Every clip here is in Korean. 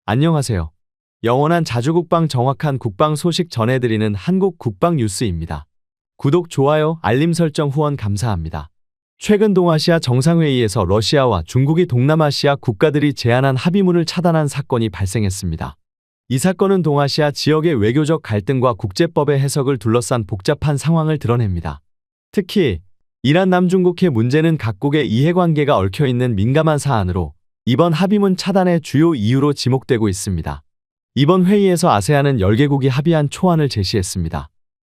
안녕하세요. 영원한 자주국방 정확한 국방 소식 전해드리는 한국 국방 뉴스입니다. 구독, 좋아요, 알림 설정 후원 감사합니다. 최근 동아시아 정상회의에서 러시아와 중국이 동남아시아 국가들이 제안한 합의문을 차단한 사건이 발생했습니다. 이 사건은 동아시아 지역의 외교적 갈등과 국제법의 해석을 둘러싼 복잡한 상황을 드러냅니다. 특히 이란 남중국해 문제는 각국의 이해관계가 얽혀있는 민감한 사안으로 이번 합의문 차단의 주요 이유로 지목되고 있습니다. 이번 회의에서 아세안은 10개국이 합의한 초안을 제시했습니다.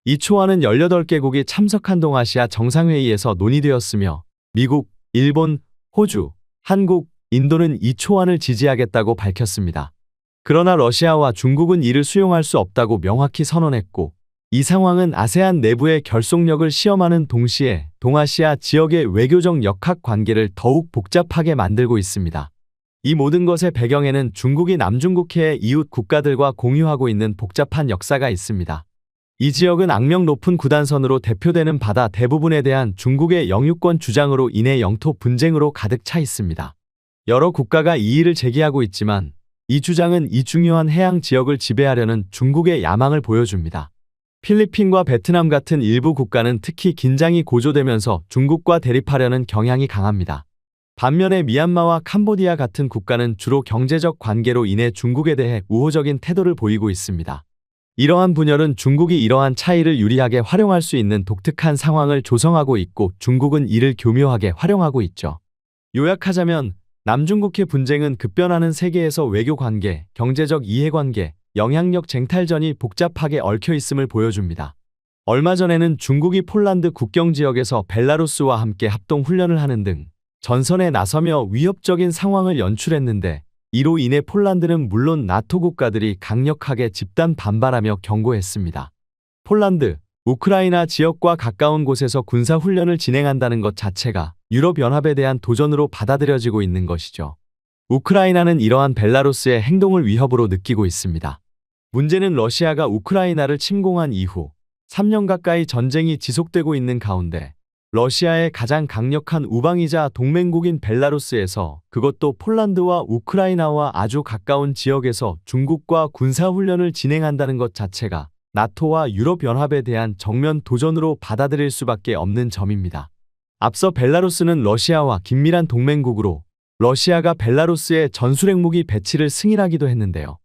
이 초안은 18개국이 참석한 동아시아 정상회의에서 논의되었으며 미국, 일본, 호주, 한국, 인도는 이 초안을 지지하겠다고 밝혔습니다. 그러나 러시아와 중국은 이를 수용할 수 없다고 명확히 선언했고, 이 상황은 아세안 내부의 결속력을 시험하는 동시에 동아시아 지역의 외교적 역학 관계를 더욱 복잡하게 만들고 있습니다. 이 모든 것의 배경에는 중국이 남중국해의 이웃 국가들과 공유하고 있는 복잡한 역사가 있습니다. 이 지역은 악명 높은 구단선으로 대표되는 바다 대부분에 대한 중국의 영유권 주장으로 인해 영토 분쟁으로 가득 차 있습니다. 여러 국가가 이의를 제기하고 있지만 이 주장은 이 중요한 해양 지역을 지배하려는 중국의 야망을 보여줍니다. 필리핀과 베트남 같은 일부 국가는 특히 긴장이 고조되면서 중국과 대립하려는 경향이 강합니다. 반면에 미얀마와 캄보디아 같은 국가는 주로 경제적 관계로 인해 중국에 대해 우호적인 태도를 보이고 있습니다. 이러한 분열은 중국이 이러한 차이를 유리하게 활용할 수 있는 독특한 상황을 조성하고 있고 중국은 이를 교묘하게 활용하고 있죠. 요약하자면 남중국해 분쟁은 급변하는 세계에서 외교관계, 경제적 이해관계, 영향력 쟁탈전이 복잡하게 얽혀 있음을 보여줍니다. 얼마 전에는 중국이 폴란드 국경 지역에서 벨라루스와 함께 합동훈련을 하는 등 전선에 나서며 위협적인 상황을 연출했는데 이로 인해 폴란드는 물론 나토 국가들이 강력하게 집단 반발하며 경고했습니다. 폴란드, 우크라이나 지역과 가까운 곳에서 군사훈련을 진행한다는 것 자체가 유럽연합에 대한 도전으로 받아들여지고 있는 것이죠. 우크라이나는 이러한 벨라루스의 행동을 위협으로 느끼고 있습니다. 문제는 러시아가 우크라이나를 침공한 이후 3년 가까이 전쟁이 지속되고 있는 가운데 러시아의 가장 강력한 우방이자 동맹국인 벨라루스에서 그것도 폴란드와 우크라이나와 아주 가까운 지역에서 중국과 군사훈련을 진행한다는 것 자체가 나토와 유럽연합에 대한 정면 도전으로 받아들일 수밖에 없는 점입니다. 앞서 벨라루스는 러시아와 긴밀한 동맹국으로 러시아가 벨라루스에 전술핵무기 배치를 승인하기도 했는데요.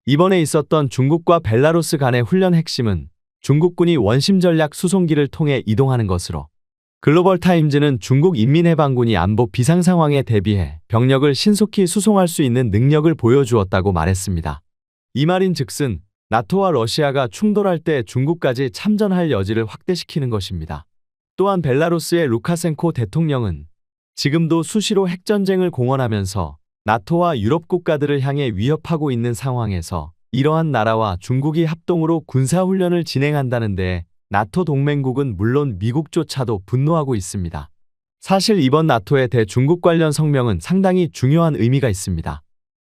이번에 있었던 중국과 벨라루스 간의 훈련 핵심은 중국군이 원심 전략 수송기를 통해 이동하는 것으로 글로벌 타임즈는 중국 인민해방군이 안보 비상 상황에 대비해 병력을 신속히 수송할 수 있는 능력을 보여주었다고 말했습니다. 이 말인즉슨 나토와 러시아가 충돌할 때 중국까지 참전할 여지를 확대시키는 것입니다. 또한 벨라루스의 루카센코 대통령은 지금도 수시로 핵전쟁을 공언하면서 나토와 유럽 국가들을 향해 위협하고 있는 상황에서 이러한 나라와 중국이 합동으로 군사훈련을 진행한다는 데 나토 동맹국은 물론 미국조차도 분노하고 있습니다. 사실 이번 나토의 대중국 관련 성명은 상당히 중요한 의미가 있습니다.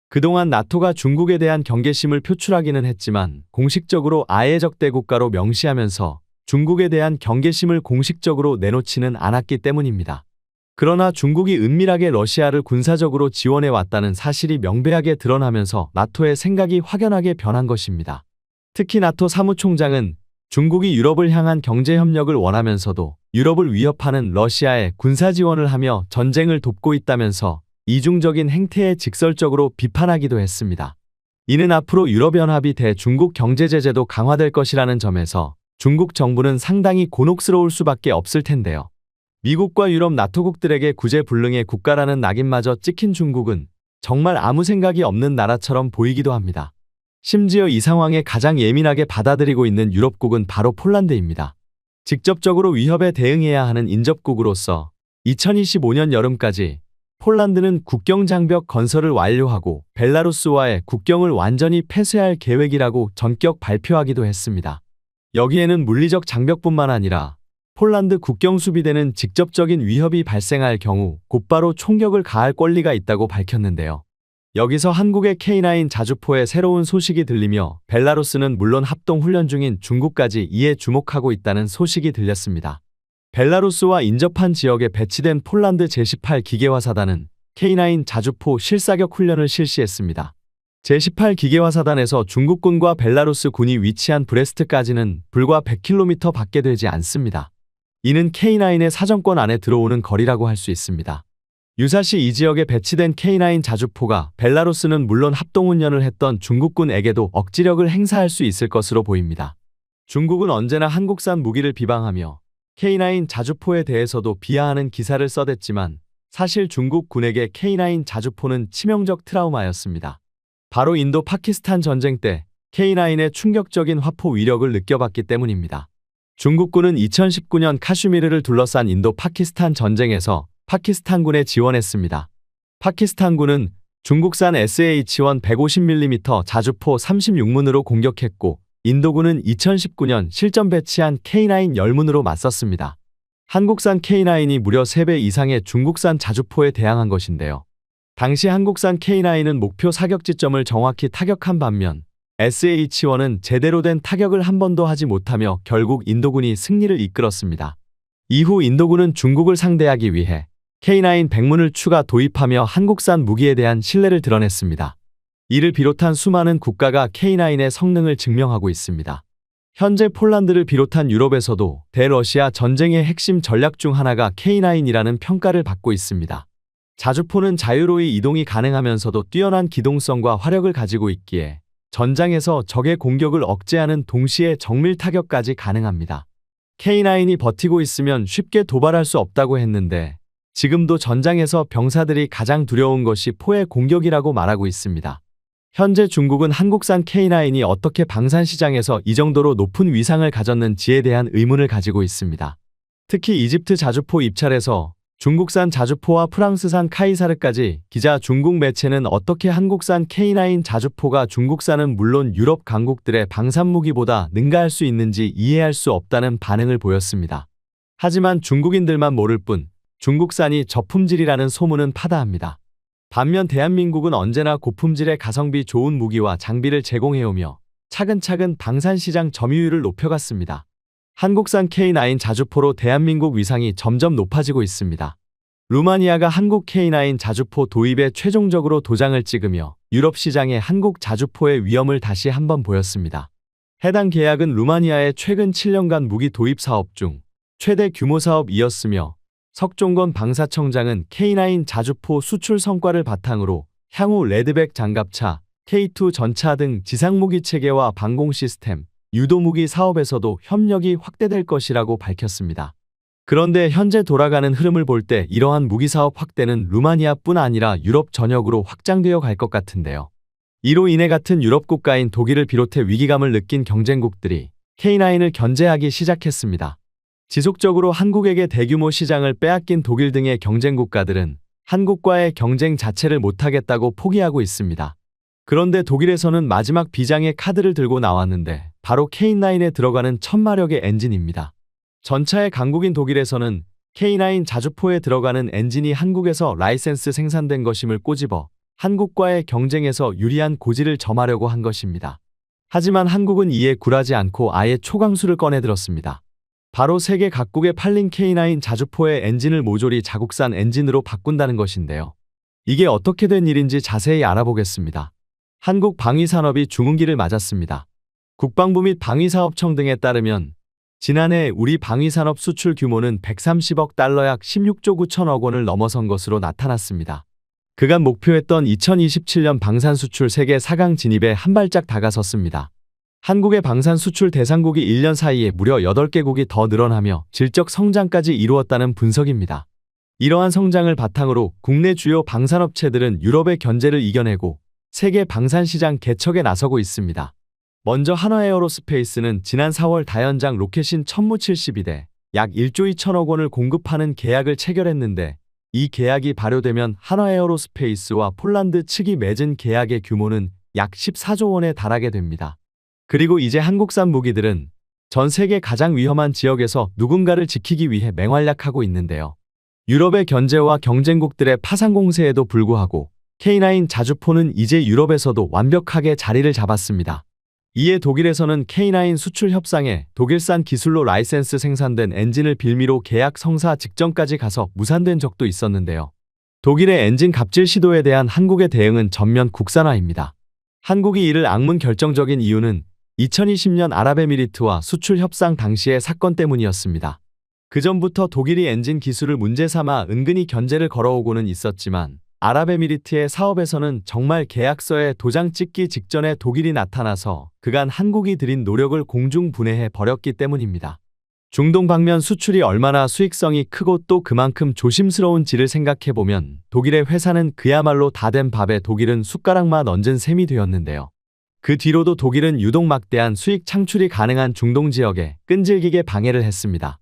그동안 나토가 중국에 대한 경계심을 표출하기는 했지만 공식적으로 아예 적대 국가로 명시하면서 중국에 대한 경계심을 공식적으로 내놓지는 않았기 때문입니다. 그러나 중국이 은밀하게 러시아를 군사적으로 지원해 왔다는 사실이 명백하게 드러나면서 나토의 생각이 확연하게 변한 것입니다. 특히 나토 사무총장은 중국이 유럽을 향한 경제협력을 원하면서도 유럽을 위협하는 러시아에 군사지원을 하며 전쟁을 돕고 있다면서 이중적인 행태에 직설적으로 비판하기도 했습니다. 이는 앞으로 유럽연합이 대중국 경제제재도 강화될 것이라는 점에서 중국 정부는 상당히 곤혹스러울 수밖에 없을 텐데요. 미국과 유럽 나토국들에게 구제불능의 국가라는 낙인마저 찍힌 중국은 정말 아무 생각이 없는 나라처럼 보이기도 합니다. 심지어 이 상황에 가장 예민하게 받아들이고 있는 유럽국은 바로 폴란드입니다. 직접적으로 위협에 대응해야 하는 인접국으로서 2025년 여름까지 폴란드는 국경장벽 건설을 완료하고 벨라루스와의 국경을 완전히 폐쇄할 계획이라고 전격 발표하기도 했습니다. 여기에는 물리적 장벽뿐만 아니라 폴란드 국경수비대는 직접적인 위협이 발생할 경우 곧바로 총격을 가할 권리가 있다고 밝혔는데요. 여기서 한국의 K9 자주포의 새로운 소식이 들리며 벨라루스는 물론 합동훈련 중인 중국까지 이에 주목하고 있다는 소식이 들렸습니다. 벨라루스와 인접한 지역에 배치된 폴란드 제18 기계화사단은 K9 자주포 실사격 훈련을 실시했습니다. 제18기계화사단에서 중국군과 벨라루스 군이 위치한 브레스트까지는 불과 100km 밖에 되지 않습니다. 이는 K9의 사정권 안에 들어오는 거리라고 할 수 있습니다. 유사시 이 지역에 배치된 K9 자주포가 벨라루스는 물론 합동훈련을 했던 중국군에게도 억지력을 행사할 수 있을 것으로 보입니다. 중국은 언제나 한국산 무기를 비방하며 K9 자주포에 대해서도 비하하는 기사를 써댔지만 사실 중국 군에게 K9 자주포는 치명적 트라우마였습니다. 바로 인도 파키스탄 전쟁 때 K9의 충격적인 화포 위력을 느껴봤기 때문입니다. 중국군은 2019년 카슈미르를 둘러싼 인도 파키스탄 전쟁에서 파키스탄군에 지원했습니다. 파키스탄군은 중국산 SH-1 150mm 자주포 36문으로 공격했고 인도군은 2019년 실전 배치한 K9 10문으로 맞섰습니다. 한국산 K9이 무려 3배 이상의 중국산 자주포에 대항한 것인데요. 당시 한국산 K9은 목표 사격 지점을 정확히 타격한 반면 SH-1은 제대로 된 타격을 한 번도 하지 못하며 결국 인도군이 승리를 이끌었습니다. 이후 인도군은 중국을 상대하기 위해 K9 100문을 추가 도입하며 한국산 무기에 대한 신뢰를 드러냈습니다. 이를 비롯한 수많은 국가가 K9의 성능을 증명하고 있습니다. 현재 폴란드를 비롯한 유럽에서도 대러시아 전쟁의 핵심 전략 중 하나가 K9이라는 평가를 받고 있습니다. 자주포는 자유로이 이동이 가능하면서도 뛰어난 기동성과 화력을 가지고 있기에 전장에서 적의 공격을 억제하는 동시에 정밀 타격까지 가능합니다. K9이 버티고 있으면 쉽게 도발할 수 없다고 했는데 지금도 전장에서 병사들이 가장 두려운 것이 포의 공격이라고 말하고 있습니다. 현재 중국은 한국산 K9이 어떻게 방산시장에서 이 정도로 높은 위상을 가졌는지에 대한 의문을 가지고 있습니다. 특히 이집트 자주포 입찰에서 중국산 자주포와 프랑스산 카이사르까지 기자 중국 매체는 어떻게 한국산 K9 자주포가 중국산은 물론 유럽 강국들의 방산무기보다 능가할 수 있는지 이해할 수 없다는 반응을 보였습니다. 하지만 중국인들만 모를 뿐 중국산이 저품질이라는 소문은 파다합니다. 반면 대한민국은 언제나 고품질의 가성비 좋은 무기와 장비를 제공해오며 차근차근 방산시장 점유율을 높여갔습니다. 한국산 K9 자주포로 대한민국 위상이 점점 높아지고 있습니다. 루마니아가 한국 K9 자주포 도입에 최종적으로 도장을 찍으며 유럽 시장에 한국 자주포의 위엄을 다시 한번 보였습니다. 해당 계약은 루마니아의 최근 7년간 무기 도입 사업 중 최대 규모 사업이었으며 석종건 방사청장은 K9 자주포 수출 성과를 바탕으로 향후 레드백 장갑차, K2 전차 등 지상무기 체계와 방공 시스템, 유도무기 사업에서도 협력이 확대될 것이라고 밝혔습니다. 그런데 현재 돌아가는 흐름을 볼 때 이러한 무기사업 확대는 루마니아뿐 아니라 유럽 전역으로 확장되어 갈 것 같은데요. 이로 인해 같은 유럽 국가인 독일을 비롯해 위기감을 느낀 경쟁국들이 K9을 견제하기 시작했습니다. 지속적으로 한국에게 대규모 시장을 빼앗긴 독일 등의 경쟁 국가들은 한국과의 경쟁 자체를 못하겠다고 포기하고 있습니다. 그런데 독일에서는 마지막 비장의 카드를 들고 나왔는데 바로 K9에 들어가는 1000마력의 엔진입니다. 전차의 강국인 독일에서는 K9 자주포에 들어가는 엔진이 한국에서 라이센스 생산된 것임을 꼬집어 한국과의 경쟁에서 유리한 고지를 점하려고 한 것입니다. 하지만 한국은 이에 굴하지 않고 아예 초강수를 꺼내들었습니다. 바로 세계 각국에 팔린 K9 자주포의 엔진을 모조리 자국산 엔진으로 바꾼다는 것인데요. 이게 어떻게 된 일인지 자세히 알아보겠습니다. 한국 방위산업이 중흥기를 맞았습니다. 국방부 및 방위사업청 등에 따르면 지난해 우리 방위산업 수출 규모는 130억 달러 약 16조 9천억 원을 넘어선 것으로 나타났습니다. 그간 목표했던 2027년 방산 수출 세계 4강 진입에 한 발짝 다가섰습니다. 한국의 방산 수출 대상국이 1년 사이에 무려 8개국이 더 늘어나며 질적 성장까지 이루었다는 분석입니다. 이러한 성장을 바탕으로 국내 주요 방산업체들은 유럽의 견제를 이겨내고 세계 방산시장 개척에 나서고 있습니다. 먼저 한화에어로스페이스는 지난 4월 다연장 로켓신 천무 72대 약 1조 2천억 원을 공급하는 계약을 체결했는데 이 계약이 발효되면 한화에어로스페이스와 폴란드 측이 맺은 계약의 규모는 약 14조 원에 달하게 됩니다. 그리고 이제 한국산 무기들은 전 세계 가장 위험한 지역에서 누군가를 지키기 위해 맹활약하고 있는데요. 유럽의 견제와 경쟁국들의 파상 공세에도 불구하고 K9 자주포는 이제 유럽에서도 완벽하게 자리를 잡았습니다. 이에 독일에서는 K9 수출 협상에 독일산 기술로 라이센스 생산된 엔진을 빌미로 계약 성사 직전까지 가서 무산된 적도 있었는데요. 독일의 엔진 갑질 시도에 대한 한국의 대응은 전면 국산화입니다. 한국이 이를 악문 결정적인 이유는 2020년 아랍에미리트와 수출 협상 당시의 사건 때문이었습니다. 그전부터 독일이 엔진 기술을 문제 삼아 은근히 견제를 걸어오고는 있었지만 아랍에미리트의 사업에서는 정말 계약서에 도장 찍기 직전에 독일이 나타나서 그간 한국이 들인 노력을 공중분해해 버렸기 때문입니다. 중동 방면 수출이 얼마나 수익성이 크고 또 그만큼 조심스러운지를 생각해보면 독일의 회사는 그야말로 다 된 밥에 독일은 숟가락만 얹은 셈이 되었는데요. 그 뒤로도 독일은 유독 막대한 수익 창출이 가능한 중동 지역에 끈질기게 방해를 했습니다.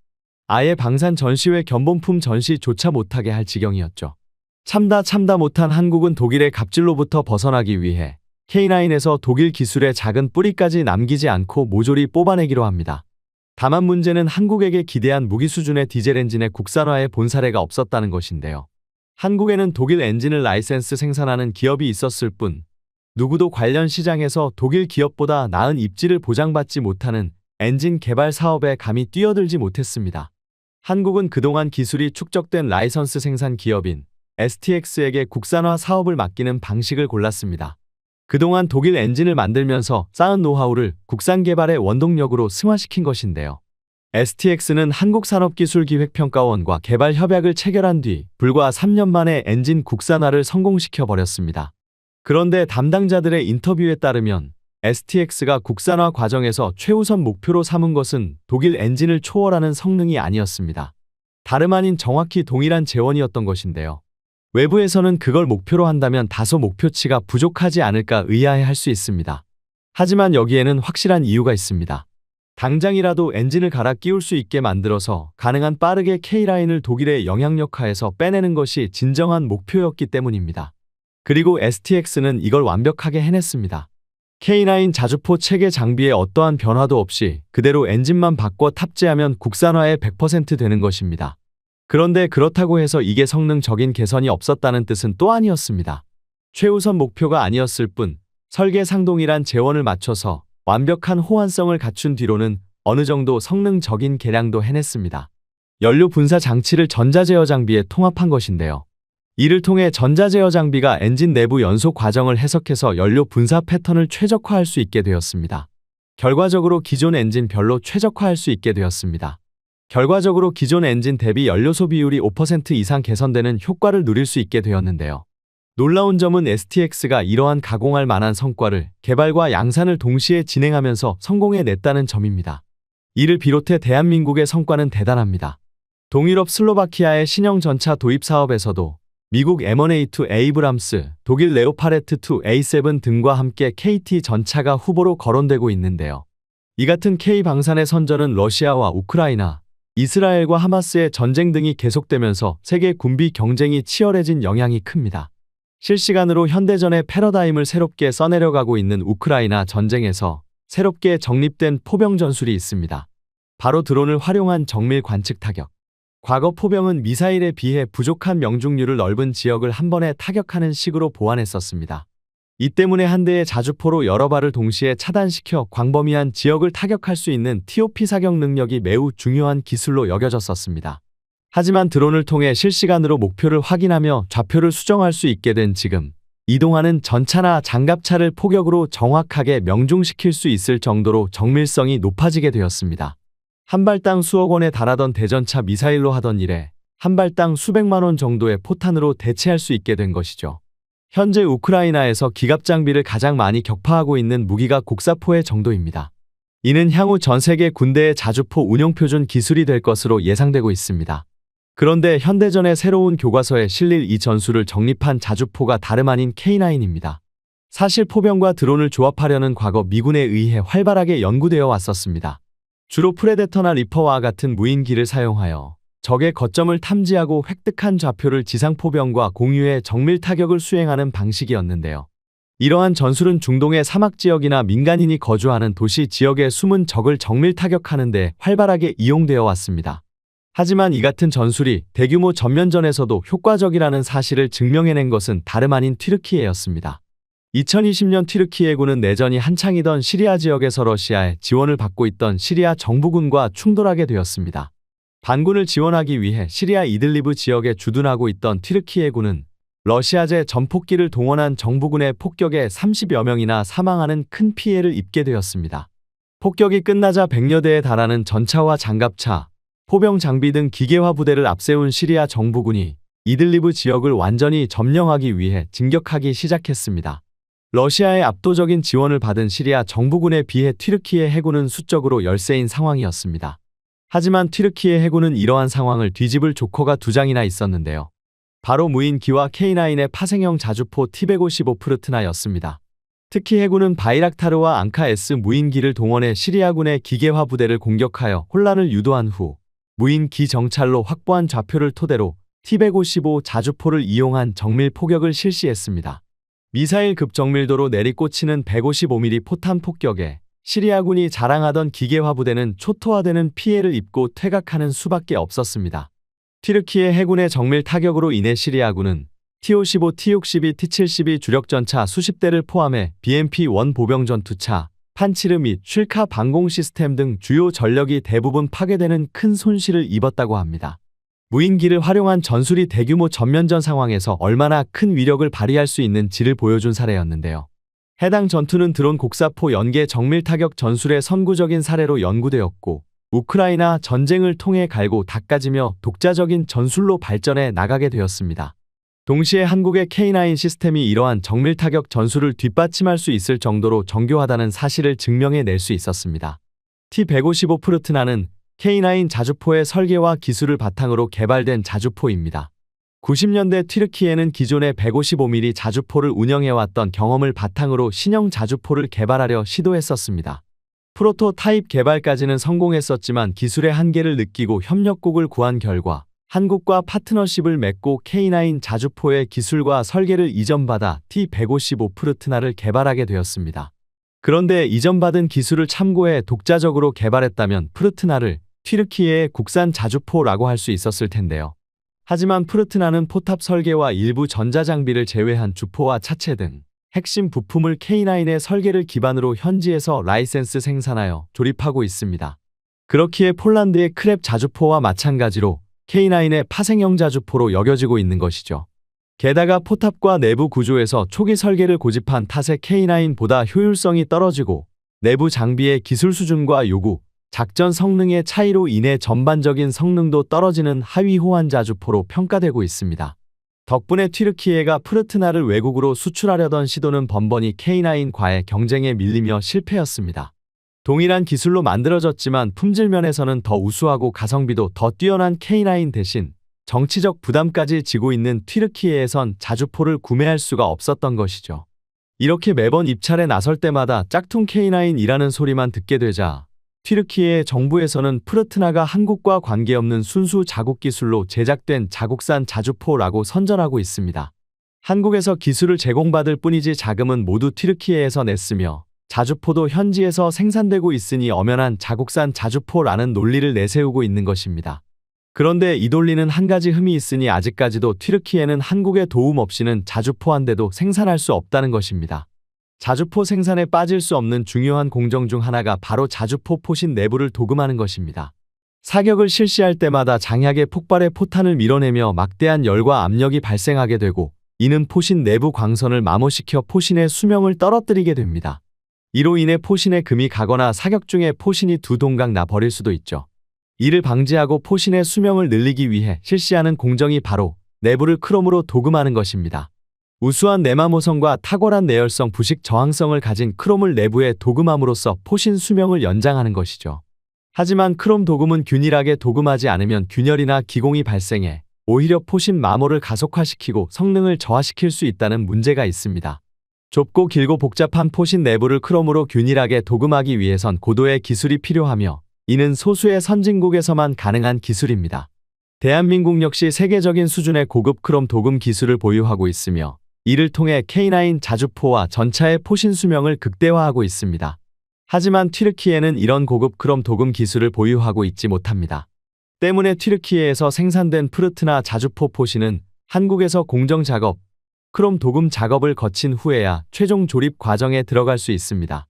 아예 방산 전시 외 견본품 전시조차 못하게 할 지경이었죠. 참다 못한 한국은 독일의 갑질로부터 벗어나기 위해 K9에서 독일 기술의 작은 뿌리까지 남기지 않고 모조리 뽑아내기로 합니다. 다만 문제는 한국에게 기대한 무기 수준의 디젤 엔진의 국산화에 본 사례가 없었다는 것인데요. 한국에는 독일 엔진을 라이센스 생산하는 기업이 있었을 뿐 누구도 관련 시장에서 독일 기업보다 나은 입지를 보장받지 못하는 엔진 개발 사업에 감히 뛰어들지 못했습니다. 한국은 그동안 기술이 축적된 라이선스 생산 기업인 STX에게 국산화 사업을 맡기는 방식을 골랐습니다. 그동안 독일 엔진을 만들면서 쌓은 노하우를 국산 개발의 원동력으로 승화시킨 것인데요. STX는 한국산업기술기획평가원과 개발 협약을 체결한 뒤 불과 3년 만에 엔진 국산화를 성공시켜버렸습니다. 그런데 담당자들의 인터뷰에 따르면 STX가 국산화 과정에서 최우선 목표로 삼은 것은 독일 엔진을 초월하는 성능이 아니었습니다. 다름 아닌 정확히 동일한 재원이었던 것인데요. 외부에서는 그걸 목표로 한다면 다소 목표치가 부족하지 않을까 의아해할 수 있습니다. 하지만 여기에는 확실한 이유가 있습니다. 당장이라도 엔진을 갈아 끼울 수 있게 만들어서 가능한 빠르게 K라인을 독일의 영향력하에서 빼내는 것이 진정한 목표였기 때문입니다. 그리고 STX는 이걸 완벽하게 해냈습니다. K9 자주포 체계 장비에 어떠한 변화도 없이 그대로 엔진만 바꿔 탑재하면 국산화에 100% 되는 것입니다. 그런데 그렇다고 해서 이게 성능적인 개선이 없었다는 뜻은 또 아니었습니다. 최우선 목표가 아니었을 뿐 설계상동일한 재원을 맞춰서 완벽한 호환성을 갖춘 뒤로는 어느 정도 성능적인 개량도 해냈습니다. 연료 분사 장치를 전자제어 장비에 통합한 것인데요. 이를 통해 전자제어 장비가 엔진 내부 연소 과정을 해석해서 연료 분사 패턴을 최적화할 수 있게 되었습니다. 결과적으로 기존 엔진별로 최적화할 수 있게 되었습니다. 결과적으로 기존 엔진 대비 연료소 비율이 5% 이상 개선되는 효과를 누릴 수 있게 되었는데요. 놀라운 점은 STX가 이러한 가공할 만한 성과를 개발과 양산을 동시에 진행하면서 성공해냈다는 점입니다. 이를 비롯해 대한민국의 성과는 대단합니다. 동유럽 슬로바키아의 신형 전차 도입 사업에서도 미국 M1A2 에이브람스, 독일 레오파레트2 A7 등과 함께 KT 전차가 후보로 거론되고 있는데요. 이 같은 K방산의 선전은 러시아와 우크라이나, 이스라엘과 하마스의 전쟁 등이 계속되면서 세계 군비 경쟁이 치열해진 영향이 큽니다. 실시간으로 현대전의 패러다임을 새롭게 써내려가고 있는 우크라이나 전쟁에서 새롭게 정립된 포병 전술이 있습니다. 바로 드론을 활용한 정밀 관측 타격. 과거 포병은 미사일에 비해 부족한 명중률을 넓은 지역을 한 번에 타격하는 식으로 보완했었습니다. 이 때문에 한 대의 자주포로 여러 발을 동시에 차단시켜 광범위한 지역을 타격할 수 있는 TOP 사격 능력이 매우 중요한 기술로 여겨졌었습니다. 하지만 드론을 통해 실시간으로 목표를 확인하며 좌표를 수정할 수 있게 된 지금, 이동하는 전차나 장갑차를 포격으로 정확하게 명중시킬 수 있을 정도로 정밀성이 높아지게 되었습니다. 한 발당 수억 원에 달하던 대전차 미사일로 하던 일에 한 발당 수백만 원 정도의 포탄으로 대체할 수 있게 된 것이죠. 현재 우크라이나에서 기갑 장비를 가장 많이 격파하고 있는 무기가 곡사포의 정도입니다. 이는 향후 전 세계 군대의 자주포 운용 표준 기술이 될 것으로 예상되고 있습니다. 그런데 현대전의 새로운 교과서에 실릴 이 전술을 정립한 자주포가 다름 아닌 K9입니다. 사실 포병과 드론을 조합하려는 과거 미군에 의해 활발하게 연구되어 왔었습니다. 주로 프레데터나 리퍼와 같은 무인기를 사용하여 적의 거점을 탐지하고 획득한 좌표를 지상포병과 공유해 정밀 타격을 수행하는 방식이었는데요. 이러한 전술은 중동의 사막지역이나 민간인이 거주하는 도시 지역의 숨은 적을 정밀 타격하는 데 활발하게 이용되어 왔습니다. 하지만 이 같은 전술이 대규모 전면전에서도 효과적이라는 사실을 증명해낸 것은 다름 아닌 튀르키예였습니다. 2020년 튀르키예군은 내전이 한창이던 시리아 지역에서 러시아의 지원을 받고 있던 시리아 정부군과 충돌하게 되었습니다. 반군을 지원하기 위해 시리아 이들리브 지역에 주둔하고 있던 튀르키예군은 러시아제 전폭기를 동원한 정부군의 폭격에 30여 명이나 사망하는 큰 피해를 입게 되었습니다. 폭격이 끝나자 100여 대에 달하는 전차와 장갑차, 포병 장비 등 기계화 부대를 앞세운 시리아 정부군이 이들리브 지역을 완전히 점령하기 위해 진격하기 시작했습니다. 러시아의 압도적인 지원을 받은 시리아 정부군에 비해 튀르키예 해군은 수적으로 열세인 상황이었습니다. 하지만 튀르키예 해군은 이러한 상황을 뒤집을 조커가 두 장이나 있었는데요. 바로 무인기와 K9의 파생형 자주포 T-155 프르트나였습니다. 특히 해군은 바이락타르와 앙카-S 무인기를 동원해 시리아군의 기계화 부대를 공격하여 혼란을 유도한 후 무인기 정찰로 확보한 좌표를 토대로 T-155 자주포를 이용한 정밀 포격을 실시했습니다. 미사일급 정밀도로 내리꽂히는 155mm 포탄 폭격에 시리아군이 자랑하던 기계화 부대는 초토화되는 피해를 입고 퇴각하는 수밖에 없었습니다. 튀르키예 해군의 정밀 타격으로 인해 시리아군은 T-55, T-62, T-72 주력전차 수십 대를 포함해 BMP-1 보병전투차, 판치르 및 쉴카 방공 시스템 등 주요 전력이 대부분 파괴되는 큰 손실을 입었다고 합니다. 무인기를 활용한 전술이 대규모 전면전 상황에서 얼마나 큰 위력을 발휘할 수 있는지를 보여준 사례였는데요. 해당 전투는 드론 곡사포 연계 정밀 타격 전술의 선구적인 사례로 연구되었고 우크라이나 전쟁을 통해 갈고 닦아지며 독자적인 전술로 발전해 나가게 되었습니다. 동시에 한국의 K9 시스템이 이러한 정밀 타격 전술을 뒷받침할 수 있을 정도로 정교하다는 사실을 증명해낼 수 있었습니다. T-155 프르트나는 K9 자주포의 설계와 기술을 바탕으로 개발된 자주포입니다. 90년대 튀르키예는 기존의 155mm 자주포를 운영해왔던 경험을 바탕으로 신형 자주포를 개발하려 시도했었습니다. 프로토타입 개발까지는 성공했었지만 기술의 한계를 느끼고 협력국을 구한 결과 한국과 파트너십을 맺고 K9 자주포의 기술과 설계를 이전받아 T-155 프르트나를 개발하게 되었습니다. 그런데 이전받은 기술을 참고해 독자적으로 개발했다면 프르트나를 튀르키예의 국산 자주포라고 할 수 있었을 텐데요. 하지만 프르트나는 포탑 설계와 일부 전자장비를 제외한 주포와 차체 등 핵심 부품을 K9의 설계를 기반으로 현지에서 라이센스 생산하여 조립하고 있습니다. 그렇기에 폴란드의 크랩 자주포와 마찬가지로 K9의 파생형 자주포로 여겨지고 있는 것이죠. 게다가 포탑과 내부 구조에서 초기 설계를 고집한 탓에 K9보다 효율성이 떨어지고 내부 장비의 기술 수준과 요구, 작전 성능의 차이로 인해 전반적인 성능도 떨어지는 하위 호환 자주포로 평가되고 있습니다. 덕분에 튀르키예가 프르트나를 외국으로 수출하려던 시도는 번번이 K9과의 경쟁에 밀리며 실패였습니다. 동일한 기술로 만들어졌지만 품질 면에서는 더 우수하고 가성비도 더 뛰어난 K9 대신 정치적 부담까지 지고 있는 튀르키예에선 자주포를 구매할 수가 없었던 것이죠. 이렇게 매번 입찰에 나설 때마다 짝퉁 K9이라는 소리만 듣게 되자 튀르키예 정부에서는 프르트나가 한국과 관계없는 순수 자국 기술로 제작된 자국산 자주포라고 선전하고 있습니다. 한국에서 기술을 제공받을 뿐이지 자금은 모두 튀르키예에서 냈으며 자주포도 현지에서 생산되고 있으니 엄연한 자국산 자주포라는 논리를 내세우고 있는 것입니다. 그런데 이 논리는 한 가지 흠이 있으니 아직까지도 튀르키예는 한국의 도움 없이는 자주포 한 대도 생산할 수 없다는 것입니다. 자주포 생산에 빠질 수 없는 중요한 공정 중 하나가 바로 자주포 포신 내부를 도금하는 것입니다. 사격을 실시할 때마다 장약의 폭발의 포탄을 밀어내며 막대한 열과 압력이 발생하게 되고 이는 포신 내부 광선을 마모시켜 포신의 수명을 떨어뜨리게 됩니다. 이로 인해 포신에 금이 가거나 사격 중에 포신이 두 동강 나 버릴 수도 있죠. 이를 방지하고 포신의 수명을 늘리기 위해 실시하는 공정이 바로 내부를 크롬으로 도금하는 것입니다. 우수한 내마모성과 탁월한 내열성 부식 저항성을 가진 크롬을 내부에 도금함으로써 포신 수명을 연장하는 것이죠. 하지만 크롬 도금은 균일하게 도금하지 않으면 균열이나 기공이 발생해 오히려 포신 마모를 가속화시키고 성능을 저하시킬 수 있다는 문제가 있습니다. 좁고 길고 복잡한 포신 내부를 크롬으로 균일하게 도금하기 위해선 고도의 기술이 필요하며 이는 소수의 선진국에서만 가능한 기술입니다. 대한민국 역시 세계적인 수준의 고급 크롬 도금 기술을 보유하고 있으며 이를 통해 K9 자주포와 전차의 포신 수명을 극대화하고 있습니다. 하지만 튀르키예는 이런 고급 크롬 도금 기술을 보유하고 있지 못합니다. 때문에 튀르키예에서 생산된 프르트나 자주포 포신은 한국에서 공정 작업, 크롬 도금 작업을 거친 후에야 최종 조립 과정에 들어갈 수 있습니다.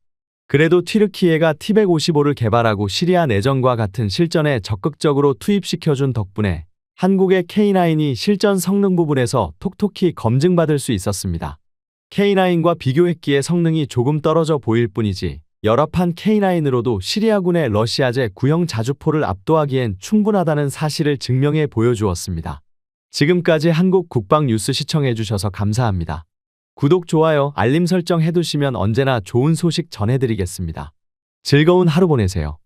그래도 튀르키예가 T-155를 개발하고 시리아 내전과 같은 실전에 적극적으로 투입시켜준 덕분에 한국의 K9이 실전 성능 부분에서 톡톡히 검증받을 수 있었습니다. K9과 비교했기에 성능이 조금 떨어져 보일 뿐이지 열압한 K9으로도 시리아군의 러시아제 구형 자주포를 압도하기엔 충분하다는 사실을 증명해 보여주었습니다. 지금까지 한국 국방 뉴스 시청해주셔서 감사합니다. 구독, 좋아요, 알림 설정 해두시면 언제나 좋은 소식 전해드리겠습니다. 즐거운 하루 보내세요.